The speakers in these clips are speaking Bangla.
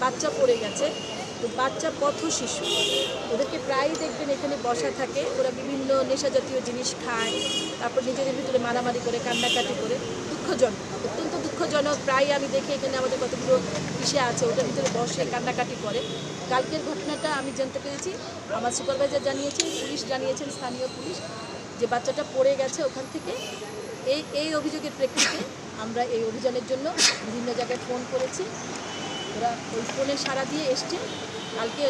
বাচ্চা পড়ে গেছে। তো বাচ্চা পথ শিশু, ওদেরকে প্রায়ই দেখবেন এখানে বসা থাকে, ওরা বিভিন্ন নেশা জাতীয় জিনিস খায়, তারপর নিজেদের ভিতরে মারামারি করে, কান্নাকাটি করে। দুঃখজনক, অত্যন্ত দুঃখজনক। প্রায় আমি দেখি এখানে আমাদের কতগুলো ইসে আছে, ওটার ভিতরে বসে কান্নাকাটি করে। কালকের ঘটনাটা আমি জানতে পেরেছি, আমার সুপারভাইজার জানিয়েছেন, পুলিশ জানিয়েছেন, স্থানীয় পুলিশ, যে বাচ্চাটা পড়ে গেছে ওখান থেকে। এই অভিযোগের প্রেক্ষিতে আমরা এই অভিযানের জন্য বিভিন্ন জায়গায় ফোন করেছি, ওরা ওই ফোনে সাড়া দিয়ে এসছে। কালকে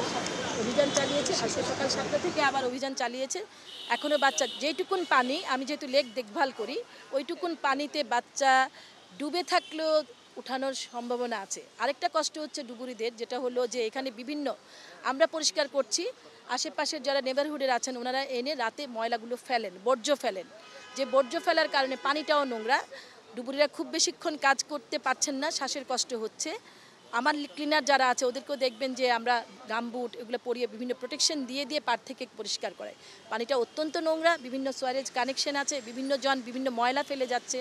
অভিযান চালিয়েছে, আজকে সকাল 7টা থেকে আবার অভিযান চালিয়েছে। এখনও বাচ্চা, যেটুকুন পানি, আমি যেহেতু লেক দেখভাল করি, ওইটুকুন পানিতে বাচ্চা ডুবে থাকলেও উঠানোর সম্ভাবনা আছে। আরেকটা কষ্ট হচ্ছে ডুবুরিদের, যেটা হলো যে এখানে বিভিন্ন, আমরা পরিষ্কার করছি, আশেপাশের যারা নেবারহুডের আছেন ওনারা এনে রাতে ময়লাগুলো ফেলেন, বর্জ্য ফেলেন। যে বর্জ্য ফেলার কারণে পানিটাও নোংরা, ডুবুরিরা খুব বেশিক্ষণ কাজ করতে পারছেন না, শ্বাসের কষ্ট হচ্ছে। আমার ক্লিনার যারা আছে ওদেরকেও দেখবেন যে আমরা গামবুট এগুলো পরিয়ে বিভিন্ন প্রোটেকশন দিয়ে দিয়ে পার থেকে পরিষ্কার করাই। পানিটা অত্যন্ত নোংরা, বিভিন্ন সোয়ারেজ কানেকশন আছে, বিভিন্ন জন বিভিন্ন ময়লা ফেলে যাচ্ছে,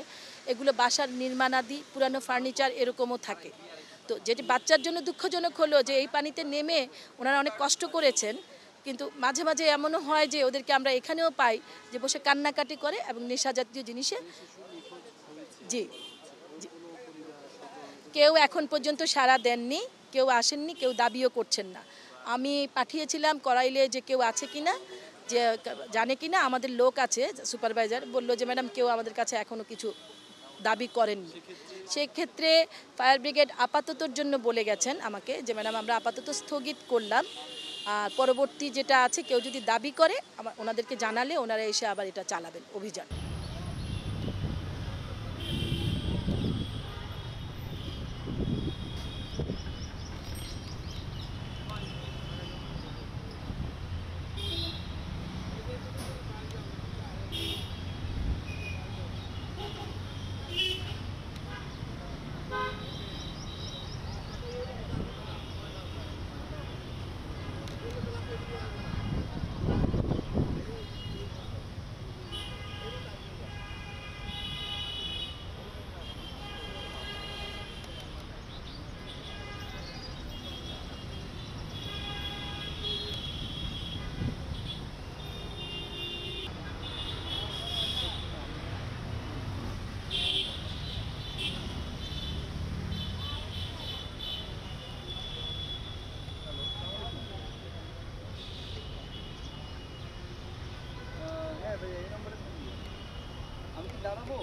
এগুলো বাসার নির্মাণাদি, পুরানো ফার্নিচার এরকমও থাকে। তো যেটি বাচ্চার জন্য দুঃখজনক হলো যে এই পানিতে নেমে ওনারা অনেক কষ্ট করেছেন, কিন্তু মাঝে মাঝে এমনও হয় যে ওদেরকে আমরা এখানেও পাই যে বসে কান্নাকাটি করে এবং নেশা জাতীয় জিনিসে। জি, কেউ এখন পর্যন্ত সাড়া দেননি, কেউ আসেননি, কেউ দাবিও করছেন না। আমি পাঠিয়েছিলাম করাইলে যে কেউ আছে কি না, যে জানে কি না, আমাদের লোক আছে সুপারভাইজার, বললো যে ম্যাডাম কেউ আমাদের কাছে এখনও কিছু দাবি করেননি। সেক্ষেত্রে ফায়ার ব্রিগেড আপাততর জন্য বলে গেছেন আমাকে যে ম্যাডাম আমরা আপাতত স্থগিত করলাম, আর পরবর্তী যেটা আছে কেউ যদি দাবি করে ওনাদেরকে জানালে ওনারা এসে আবার এটা চালাবেন অভিযান। আমি কি দাঁড়াবো?